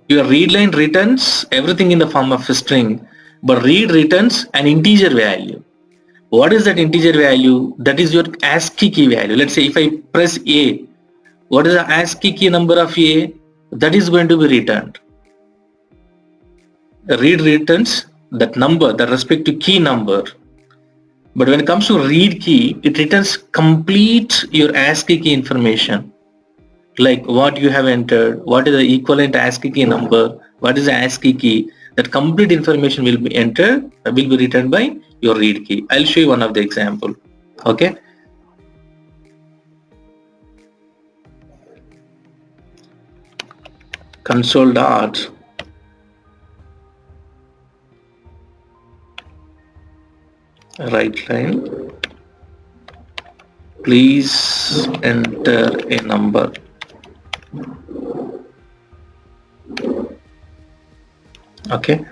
Your read line returns everything in the form of a string, but read returns an integer value. What is that integer value? That is your ASCII key value. Let's say if I press A, what is the ASCII key number of A? That is going to be returned. Read returns that number, the respective key number. But when it comes to read key, it returns complete your ASCII key information, like what you have entered, what is the equivalent ASCII key number, what is the ASCII key. That complete information will be entered, will be returned by your read key. I'll show you one of the example. Okay. Console dot write line. Please enter a number. Okay.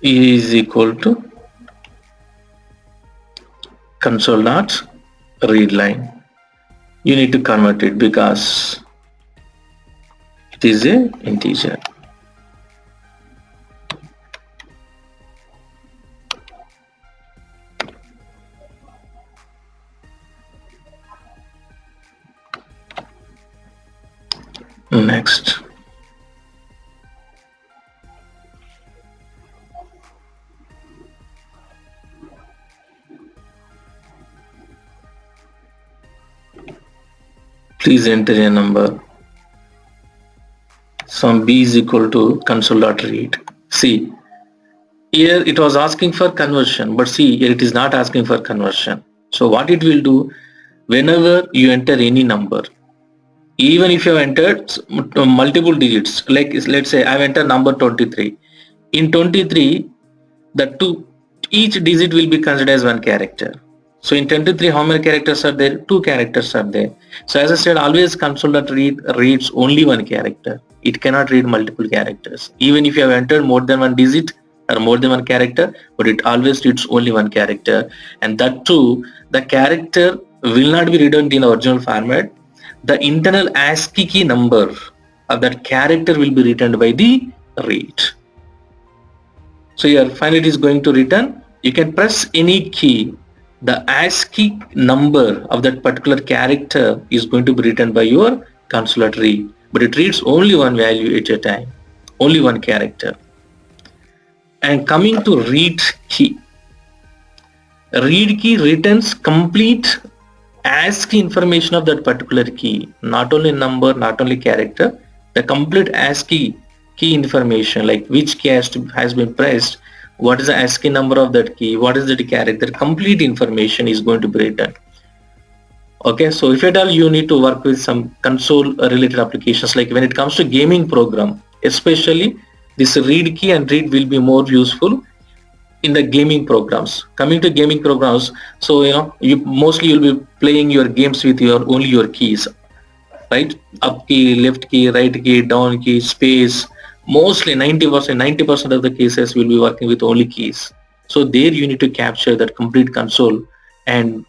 Is equal to console dot read line. You need to convert it because it is a integer. Next. Please enter a number. Sum b is equal to console.read. See, here it was asking for conversion, but see, here it is not asking for conversion. So what it will do, whenever you enter any number, even if you have entered multiple digits, like let's say I've entered number 23. In 23, each digit will be considered as one character. So in 23, how many characters are there? 2 characters are there. So as I said, always console.read reads only one character. It cannot read multiple characters. Even if you have entered more than one digit or more than one character, but it always reads only one character. And that too, the character will not be written in the original format. The internal ASCII key number of that character will be returned by the read. So here finally it is going to return. You can press any key. The ASCII number of that particular character is going to be written by your console.read, but it reads only one value at a time, only one character. And coming to read key returns complete ASCII information of that particular key, not only number, not only character, the complete ASCII key information, like which key has been pressed, what is the ASCII number of that key, what is the character, complete information is going to be written. Okay, so if at all you need to work with some console related applications, like when it comes to gaming program, especially this read key and read will be more useful in the gaming programs. Coming to gaming programs, so you'll be playing your games with only your keys, right? Up key, left key, right key, down key, space. Mostly 90% of the cases will be working with only keys. So there you need to capture that complete console and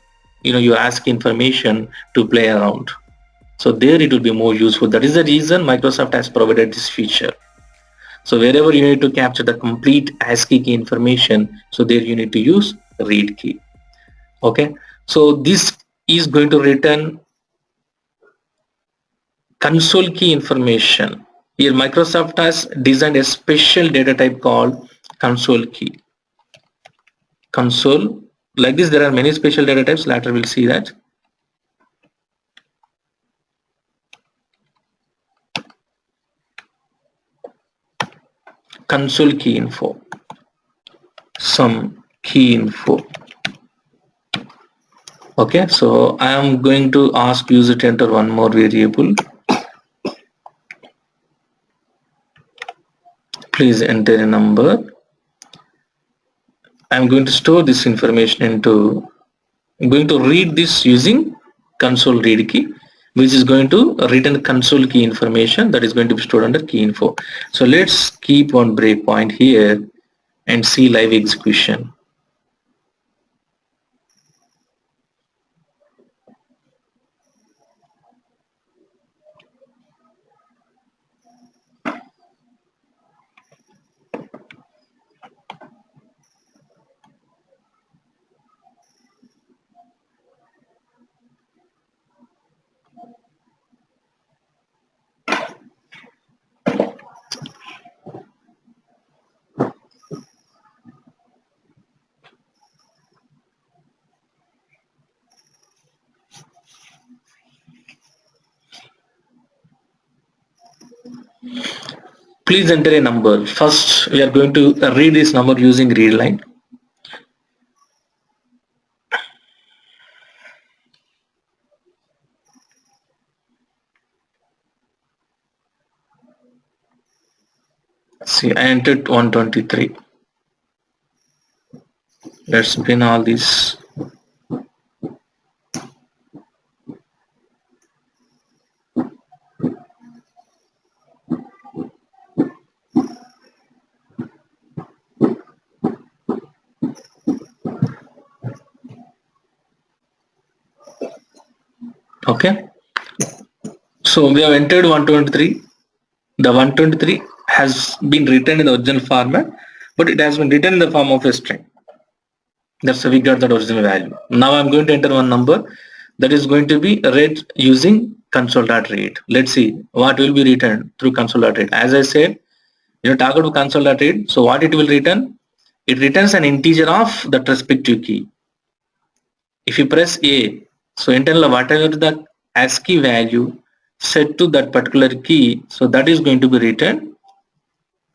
you ask information to play around. So there it will be more useful. That is the reason Microsoft has provided this feature. So wherever you need to capture the complete ASCII key information, so there you need to use read key. Okay, so this is going to return console key information. Here Microsoft has designed a special data type called console key. Console, like this there are many special data types, later we'll see that. Console key info, some key info. Okay, so I am going to ask user to enter one more variable. Please enter a number. I'm going to store this information into, I'm going to read this using console read key, which is going to return console key information that is going to be stored under key info. So let's keep one breakpoint here and see live execution. Please enter a number. First, we are going to read this number using read line. See, I entered 123. Let's pin all these. Okay. So we have entered 123. The 123 has been written in the original format, but it has been written in the form of a string. That's how we got that original value. Now I'm going to enter one number that is going to be read using console.read. Let's see what will be written through console.read. As I said, talk about console.read. So what it will return? It returns an integer of that respective key. If you press A, so internal whatever the ASCII value set to that particular key, so that is going to be returned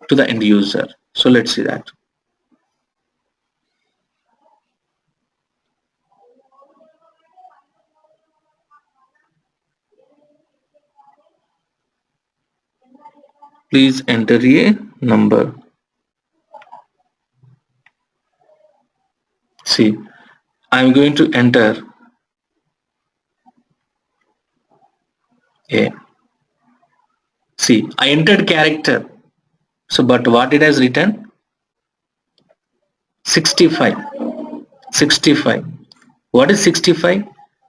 to the end user. So let's see that. Please enter a number. See, I'm going to enter A. See, I entered character. So, but what it has written? 65. 65. What is 65?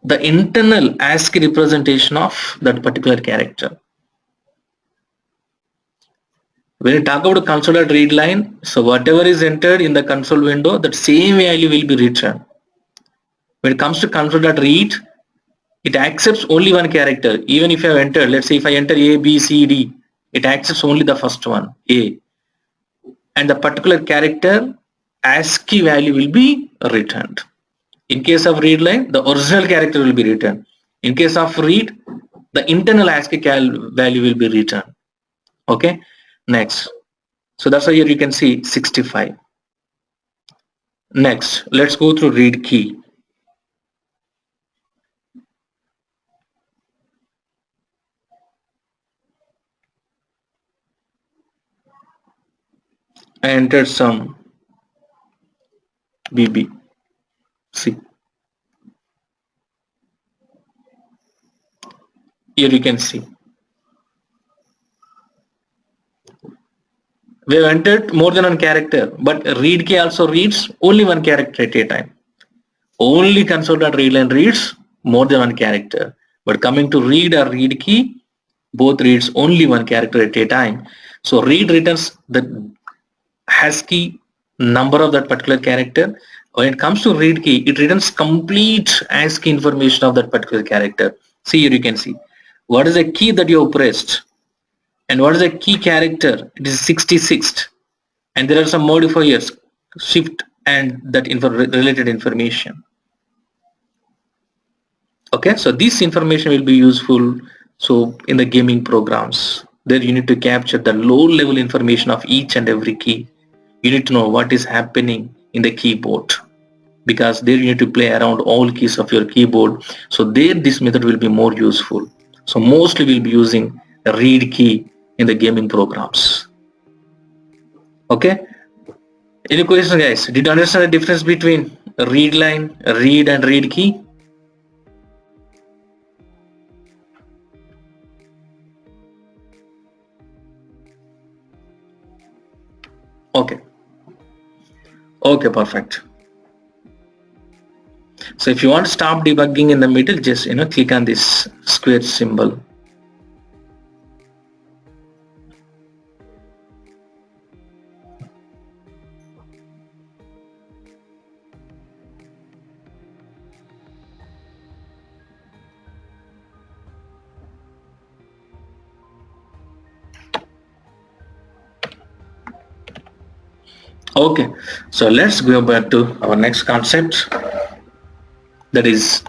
The internal ASCII representation of that particular character. When you talk about console.read line, so whatever is entered in the console window, that same value will be returned. When it comes to console.read, it accepts only one character. Even if I have entered, let's say if I enter A, B, C, D, it accepts only the first one, A. And the particular character ASCII value will be returned. In case of read line, the original character will be returned. In case of read, the internal ASCII value will be returned. Okay, next. So that's why here you can see 65. Next, let's go through read key. I entered some BB. See. Here you can see. We have entered more than one character, but read key also reads only one character at a time. Only console.read line reads more than one character. But coming to read or read key, both reads only one character at a time. So read returns the ASCII number of that particular character. When it comes to read key, it returns complete ASCII information of that particular character. See, here you can see what is the key that you have pressed and what is the key character. It is 66th, and there are some modifiers, shift and that related information. Okay, so this information will be useful. So in the gaming programs, there you need to capture the low level information of each and every key. You need to know what is happening in the keyboard, because there you need to play around all keys of your keyboard. So there this method will be more useful. So mostly we'll be using a read key in the gaming programs. Okay, any questions, guys? Did you understand the difference between read line, read and read key? Okay. Okay, perfect. So if you want to stop debugging in the middle, just click on this square symbol. Okay, so let's go back to our next concept, that is